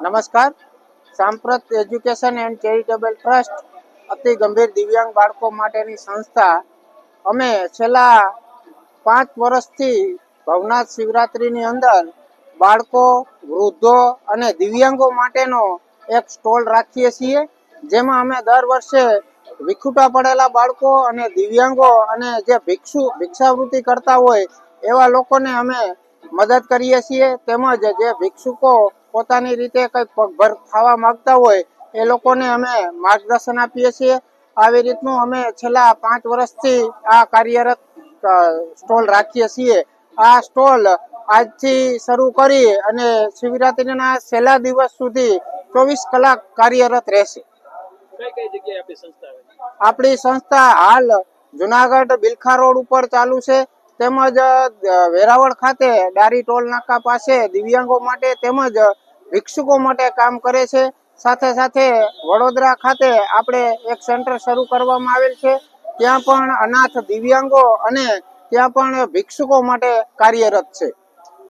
નમસ્કાર. સાંપ્રત education and charitable trust અતિ ગંભીર દિવ્યાંગ બાળકો માટેની સંસ્થા. અમે છેલ્લા 5 વર્ષથી ભવનાથ શિવરાત્રીની અંદર બાળકો, વૃદ્ધો અને દિવ્યાંગો માટેનો એક સ્ટોલ રાખીએ છીએ, જેમાં અમે દર વર્ષે વિખૂટા પડેલા બાળકો અને દિવ્યાંગો અને જે ભિક્ષાવૃત્તિ કરતા હોય એવા લોકોને અમે મદદ કરીએ છીએ. તેમજ જે ભિક્ષુકો પોતાની રીતે કંઈ પગભર થવા માંગતા હોય એ લોકોને અમે માર્ગદર્શન આપીએ છીએ. આવી રીતનું અમે છેલ્લા 5 વર્ષથી આ કાર્યરત સ્ટોલ રાખીએ છીએ. આ સ્ટોલ આજથી શરૂ કરી અને શિવરાત્રીના છેલ્લા દિવસ સુધી 24 કલાક કાર્યરત રહેશે. કઈ જગ્યાએ આપણી સંસ્થા હાલ જુનાગઢ બિલખા રોડ ઉપર ચાલુ છે, તેમજ વેરાવળ ખાતે ડારી ટોલ નાકા પાસે દિવ્યાંગો માટે તેમજ ભિક્ષુકો માટે કામ કરે છે. સાથે સાથે વડોદરા ખાતે આપણે એક સેન્ટર શરૂ કરવામાં આવેલ છે, ત્યાં પણ અનાથ દિવ્યાંગો અને ત્યાં પણ ભિક્ષુકો માટે કાર્યરત છે.